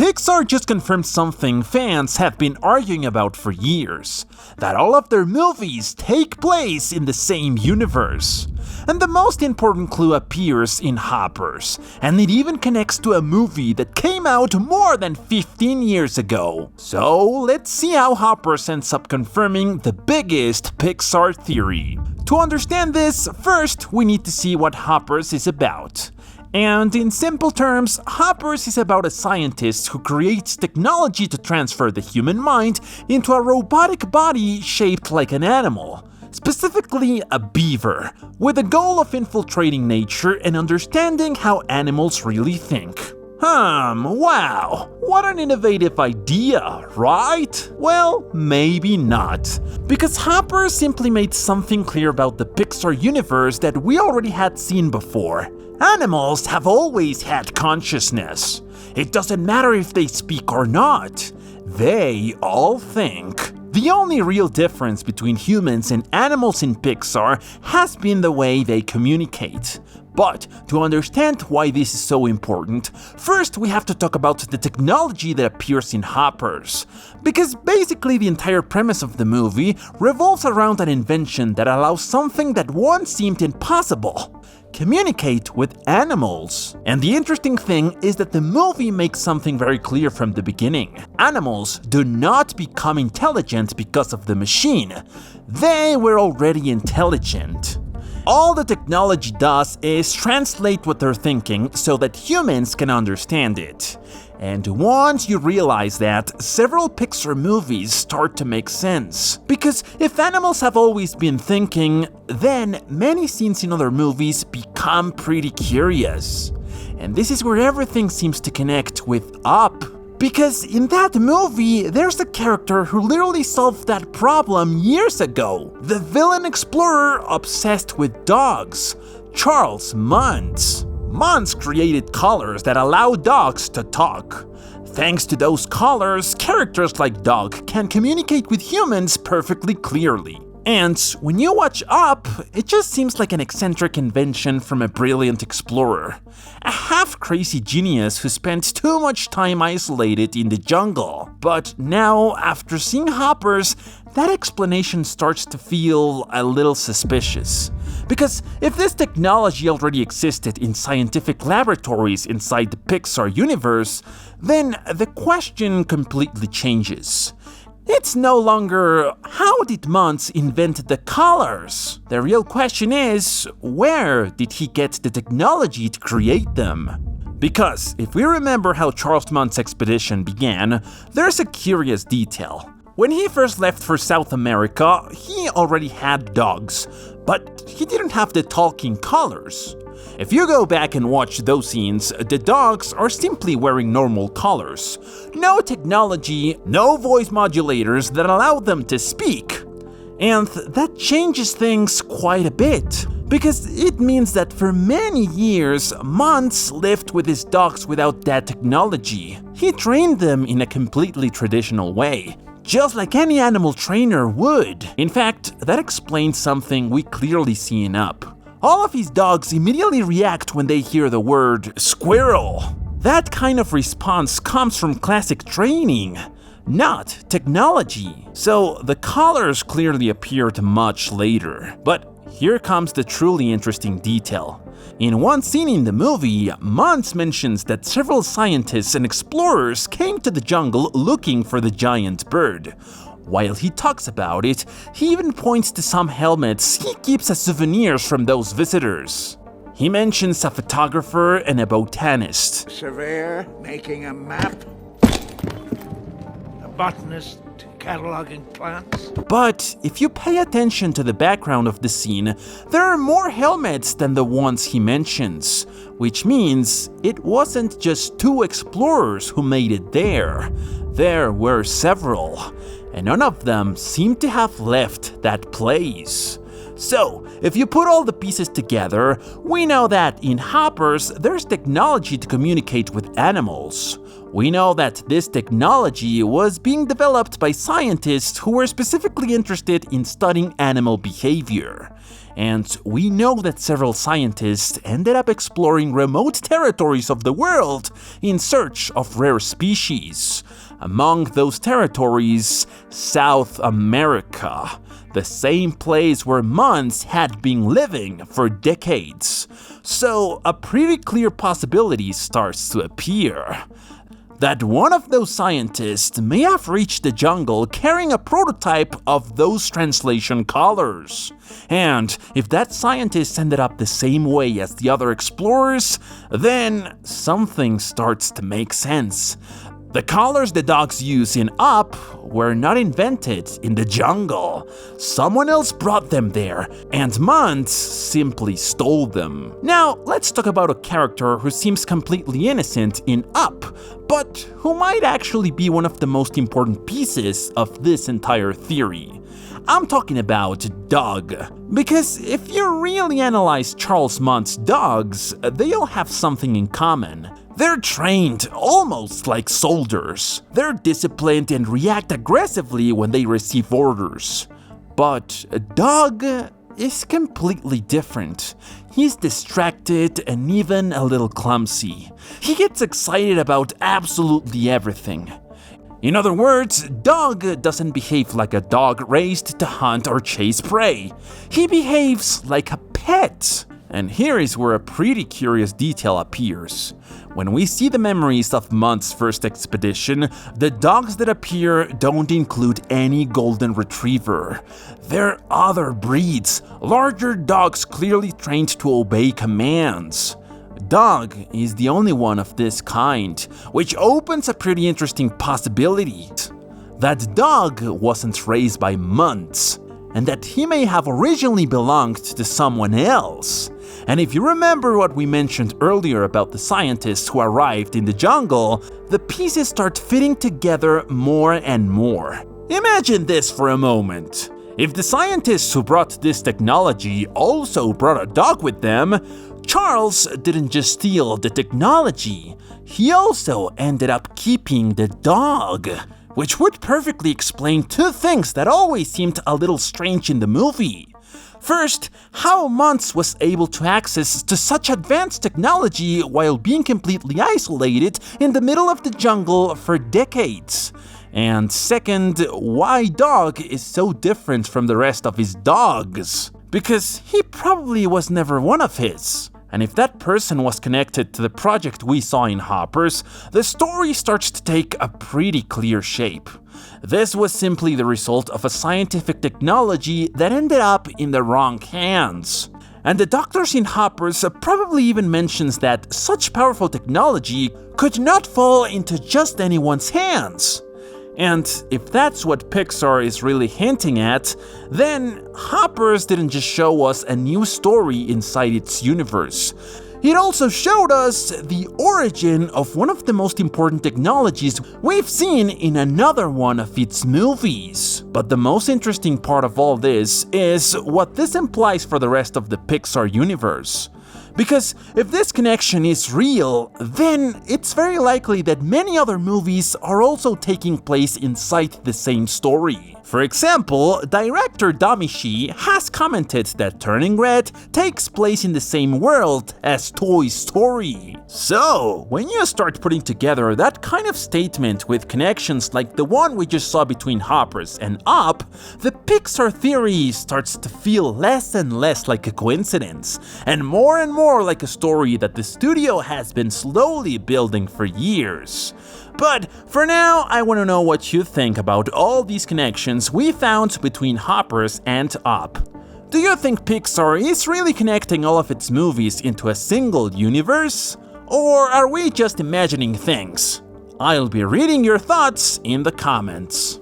Pixar just confirmed something fans have been arguing about for years, that all of their movies take place in the same universe. And the most important clue appears in Hoppers, and it even connects to a movie that came out more than 15 years ago. So let's see how Hoppers ends up confirming the biggest Pixar theory. To understand this, first we need to see what Hoppers is about. And in simple terms, Hoppers is about a scientist who creates technology to transfer the human mind into a robotic body shaped like an animal, specifically a beaver, with the goal of infiltrating nature and understanding how animals really think. Wow, what an innovative idea, right? Well, maybe not. Because Hoppers simply made something clear about the Pixar universe that we already had seen before. Animals have always had consciousness. It doesn't matter if they speak or not. They all think. The only real difference between humans and animals in Pixar has been the way they communicate. But to understand why this is so important, first we have to talk about the technology that appears in Hoppers. Because basically the entire premise of the movie revolves around an invention that allows something that once seemed impossible: communicate with animals. And the interesting thing is that the movie makes something very clear from the beginning. Animals do not become intelligent because of the machine. They were already intelligent. All the technology does is translate what they're thinking so that humans can understand it. And once you realize that, several Pixar movies start to make sense. Because if animals have always been thinking, then many scenes in other movies become pretty curious. And this is where everything seems to connect with Up. Because in that movie, there's a character who literally solved that problem years ago. The villain explorer obsessed with dogs, Charles Muntz. Muntz created collars that allow dogs to talk. Thanks to those collars, characters like Dog can communicate with humans perfectly clearly. And when you watch Up, it just seems like an eccentric invention from a brilliant explorer. A half-crazy genius who spent too much time isolated in the jungle. But now, after seeing Hoppers, that explanation starts to feel a little suspicious. Because if this technology already existed in scientific laboratories inside the Pixar universe, then the question completely changes. It's no longer, how did Muntz invent the collars? The real question is, where did he get the technology to create them? Because if we remember how Charles Muntz's expedition began, there's a curious detail. When he first left for South America, he already had dogs, but he didn't have the talking collars. If you go back and watch those scenes, the dogs are simply wearing normal collars. No technology, no voice modulators that allow them to speak. And that changes things quite a bit, because it means that for many years, Muntz lived with his dogs without that technology. He trained them in a completely traditional way, just like any animal trainer would. In fact, that explains something we clearly see in Up. All of his dogs immediately react when they hear the word squirrel. That kind of response comes from classic training, not technology. So the collars clearly appeared much later. But here comes the truly interesting detail. In one scene in the movie, Muntz mentions that several scientists and explorers came to the jungle looking for the giant bird. While he talks about it, he even points to some helmets he keeps as souvenirs from those visitors. He mentions a photographer and a botanist. Surveyor making a map. A botanist cataloging plants. But if you pay attention to the background of the scene, there are more helmets than the ones he mentions, which means it wasn't just two explorers who made it there. There were several, and none of them seem to have left that place. So, if you put all the pieces together, we know that in Hoppers, there's technology to communicate with animals. We know that this technology was being developed by scientists who were specifically interested in studying animal behavior. And we know that several scientists ended up exploring remote territories of the world in search of rare species. Among those territories, South America, the same place where months had been living for decades. So a pretty clear possibility starts to appear. That one of those scientists may have reached the jungle carrying a prototype of those translation collars. And if that scientist ended up the same way as the other explorers, then something starts to make sense. The collars the dogs use in Up were not invented in the jungle. Someone else brought them there, and Muntz simply stole them. Now, let's talk about a character who seems completely innocent in Up, but who might actually be one of the most important pieces of this entire theory. I'm talking about Doug. Because if you really analyze Charles Muntz's dogs, they all have something in common. They're trained almost like soldiers. They're disciplined and react aggressively when they receive orders. But Doug is completely different. He's distracted and even a little clumsy. He gets excited about absolutely everything. In other words, Doug doesn't behave like a dog raised to hunt or chase prey. He behaves like a pet. And here is where a pretty curious detail appears. When we see the memories of Muntz's first expedition, the dogs that appear don't include any golden retriever. They're other breeds, larger dogs clearly trained to obey commands. Doug is the only one of this kind, which opens a pretty interesting possibility. That Doug wasn't raised by Muntz, and that he may have originally belonged to someone else. And if you remember what we mentioned earlier about the scientists who arrived in the jungle, the pieces start fitting together more and more. Imagine this for a moment. If the scientists who brought this technology also brought a dog with them, Charles didn't just steal the technology, he also ended up keeping the dog. Which would perfectly explain two things that always seemed a little strange in the movie. First, how Muntz was able to access to such advanced technology while being completely isolated in the middle of the jungle for decades. And second, why Dog is so different from the rest of his dogs. Because he probably was never one of his. And if that person was connected to the project we saw in Hoppers, the story starts to take a pretty clear shape. This was simply the result of a scientific technology that ended up in the wrong hands. And the doctors in Hoppers probably even mentions that such powerful technology could not fall into just anyone's hands. And if that's what Pixar is really hinting at, then Hoppers didn't just show us a new story inside its universe. It also showed us the origin of one of the most important technologies we've seen in another one of its movies. But the most interesting part of all this is what this implies for the rest of the Pixar universe. Because if this connection is real, then it's very likely that many other movies are also taking place inside the same story. For example, director Damishi has commented that Turning Red takes place in the same world as Toy Story. So, when you start putting together that kind of statement with connections like the one we just saw between Hoppers and Up, the Pixar theory starts to feel less and less like a coincidence, and more like a story that the studio has been slowly building for years. But for now, I want to know what you think about all these connections we found between Hoppers and Up. Do you think Pixar is really connecting all of its movies into a single universe? Or are we just imagining things? I'll be reading your thoughts in the comments.